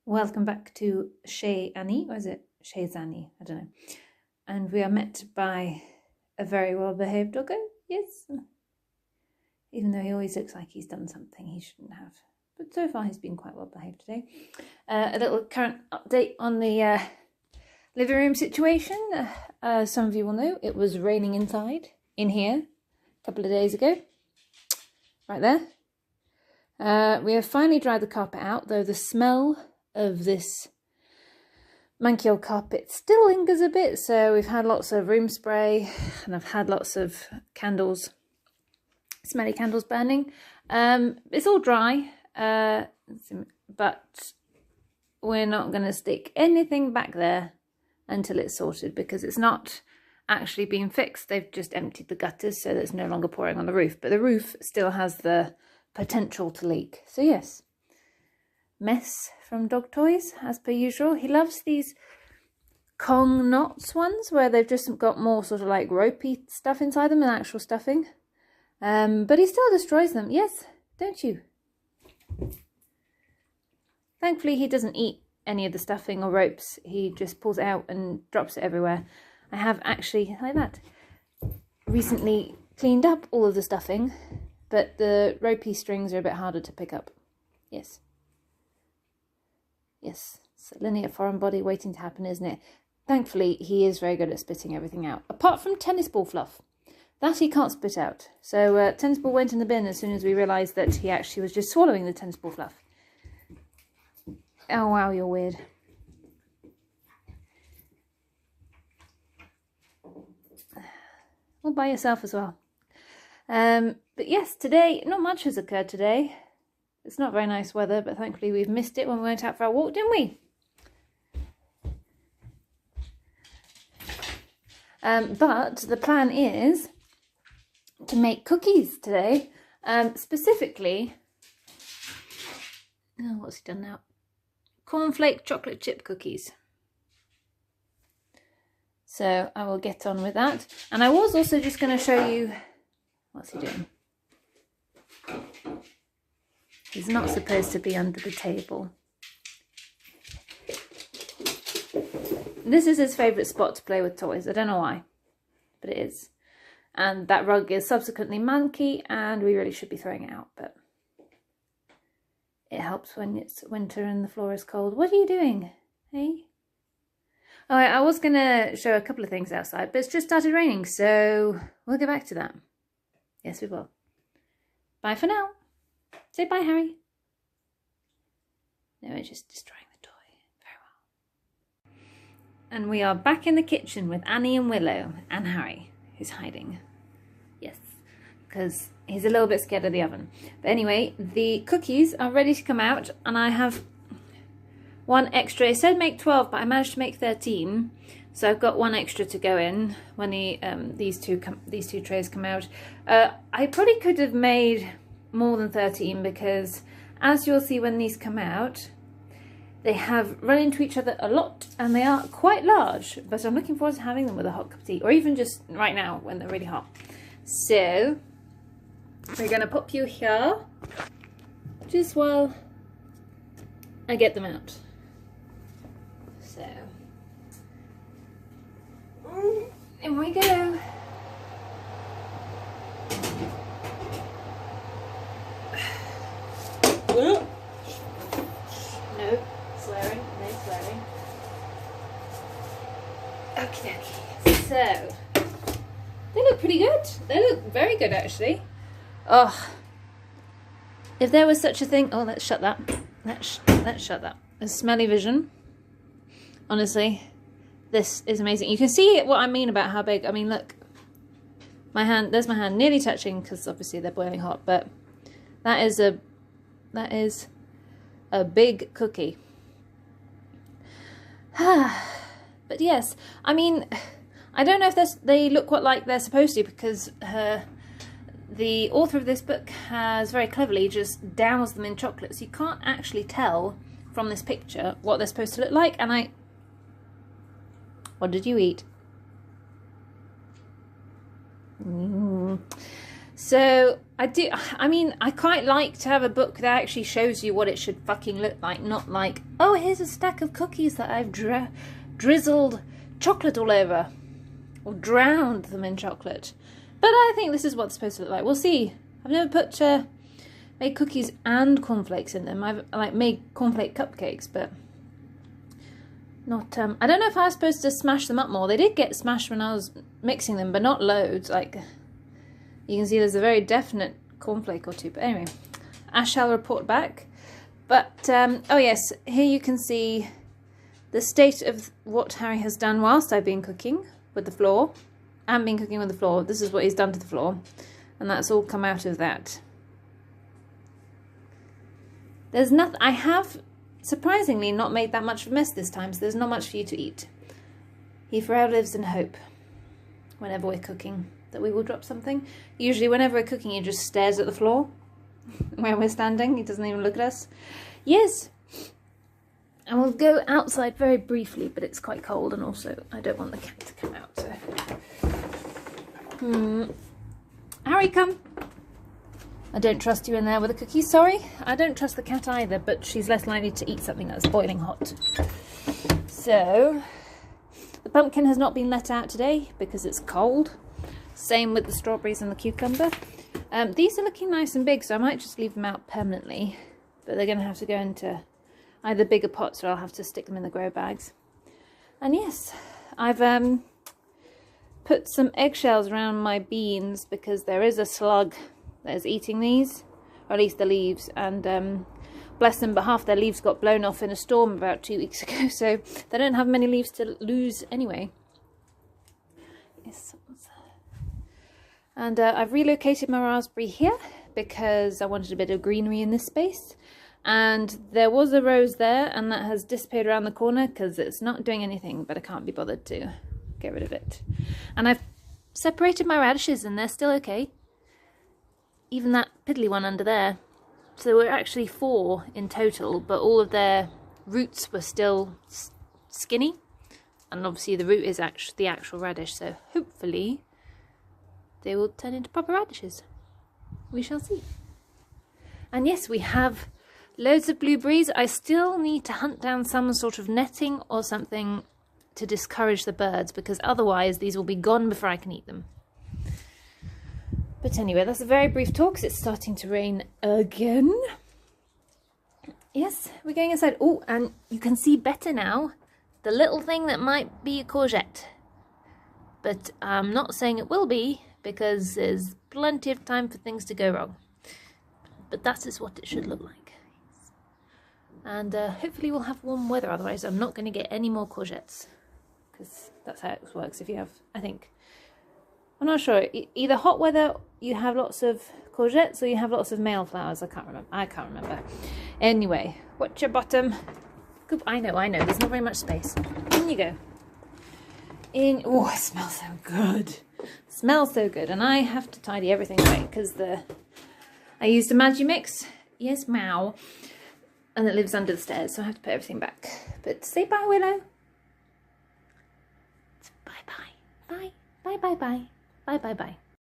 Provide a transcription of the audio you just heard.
Welcome back to Chez Annie, or is it Chez Annie? I don't know. And we are met by a very well-behaved doggo, yes. Even though he always looks like he's done something he shouldn't have. But so far he's been quite well-behaved today. A little current update on the living room situation. Some of you will know it was raining inside, in here, a couple of days ago. Right there. We have finally dried the carpet out, though the smell of this manky old carpet still lingers a bit, so we've had lots of room spray and I've had lots of candles, smelly candles burning. It's all dry, but we're not going to stick anything back there until it's sorted, because it's not actually being fixed. They've just emptied the gutters so that it's no longer pouring on the roof, but the roof still has the potential to leak. So yes, mess from Dog Toys as per usual. He loves these Kong knots ones where they've just got more sort of like ropey stuff inside them than actual stuffing, but he still destroys them. Yes, don't you? Thankfully he doesn't eat any of the stuffing or ropes. He just pulls it out and drops it everywhere. I have actually, like that, recently cleaned up all of the stuffing, but the ropey strings are a bit harder to pick up. Yes. Yes, it's a linear foreign body waiting to happen, isn't it? Thankfully, he is very good at spitting everything out, apart from tennis ball fluff. That he can't spit out. So tennis ball went in the bin as soon as we realised that he actually was just swallowing the tennis ball fluff. Oh wow, you're weird. All by yourself as well. But yes, today, not much has occurred today. It's not very nice weather, but thankfully we've missed it when we went out for our walk, didn't we? But the plan is to make cookies today. Specifically, oh, what's he done now? Cornflake chocolate chip cookies. So I will get on with that. And I was also just going to show you, what's he doing? He's not supposed to be under the table. This is his favourite spot to play with toys. I don't know why, but it is. And that rug is subsequently manky, and we really should be throwing it out, but it helps when it's winter and the floor is cold. What are you doing? Hey? Oh, I was going to show a couple of things outside, but it's just started raining, so we'll get back to that. Yes, we will. Bye for now. Say bye, Harry. No, we're just destroying the toy. Very well. And we are back in the kitchen with Annie and Willow and Harry, who's hiding. Yes, because he's a little bit scared of the oven. But anyway, the cookies are ready to come out, and I have one extra. It said make 12, but I managed to make 13. So I've got one extra to go in when these two trays come out. I probably could have made more than 13, because as you'll see when these come out, they have run into each other a lot and they are quite large, but I'm looking forward to having them with a hot cup of tea, or even just right now when they're really hot. So we're going to pop you here just while I get them out. So in we go. No swearing, no swearing. Okie dokie. So, they look pretty good. They look very good, actually. Oh, if there was such a thing. Oh, let's shut that. Let's shut that. A smelly vision. Honestly, this is amazing. You can see what I mean about how big. I mean, look. My hand, there's my hand nearly touching, because obviously they're boiling hot, but that is a big cookie. But yes, I mean, I don't know if they look quite like they're supposed to, because the author of this book has very cleverly just doused them in chocolate, so you can't actually tell from this picture what they're supposed to look like. And what did you eat? So I mean, I quite like to have a book that actually shows you what it should fucking look like, not like, oh, here's a stack of cookies that I've drizzled chocolate all over, or drowned them in chocolate. But I think this is what it's supposed to look like. We'll see. I've never made cookies and cornflakes in them. I've like made cornflake cupcakes, but not, I don't know if I was supposed to smash them up more. They did get smashed when I was mixing them, but not loads. Like, you can see there's a very definite cornflake or two. But anyway, I shall report back. But, oh yes, here you can see the state of what Harry has done whilst I've been cooking with the floor. And been cooking with the floor. This is what he's done to the floor. And that's all come out of that. There's nothing, I have surprisingly not made that much of a mess this time, so there's not much for you to eat. He forever lives in hope whenever we're cooking that we will drop something. Usually whenever we're cooking he just stares at the floor where we're standing. He doesn't even look at us. Yes, and we'll go outside very briefly, but it's quite cold and also I don't want the cat to come out. So. Harry, come. I don't trust you in there with the cookies, sorry. I don't trust the cat either, but she's less likely to eat something that's boiling hot. So, the pumpkin has not been let out today because it's cold. Same with the strawberries and the cucumber. These are looking nice and big, so I might just leave them out permanently. But they're going to have to go into either bigger pots or I'll have to stick them in the grow bags. And yes, I've put some eggshells around my beans because there is a slug that is eating these, or at least the leaves, and bless them, but half their leaves got blown off in a storm about 2 weeks ago, so they don't have many leaves to lose anyway. Yes. And I've relocated my raspberry here because I wanted a bit of greenery in this space, and there was a rose there and that has disappeared around the corner because it's not doing anything, but I can't be bothered to get rid of it. And I've separated my radishes and they're still okay. Even that piddly one under there. So we're actually 4 in total, but all of their roots were still skinny. And obviously the root is the actual radish, so hopefully they will turn into proper radishes. We shall see. And yes, we have loads of blueberries. I still need to hunt down some sort of netting or something to discourage the birds, because otherwise these will be gone before I can eat them. But anyway, that's a very brief talk because it's starting to rain again. Yes, we're going inside. Oh, and you can see better now the little thing that might be a courgette. But I'm not saying it will be because there's plenty of time for things to go wrong. But that is what it should look like. And hopefully we'll have warm weather, otherwise I'm not going to get any more courgettes. Because that's how it works if you have, I think. I'm not sure. Either hot weather, you have lots of courgettes, or you have lots of male flowers. I can't remember. Anyway, watch your bottom. I know. There's not very much space. In you go. Oh, it smells so good. Smells so good. And I have to tidy everything away because I used a Magimix. Yes, meow. And it lives under the stairs, so I have to put everything back. But say bye, Willow. Bye-bye. Bye. Bye-bye-bye. Bye-bye-bye.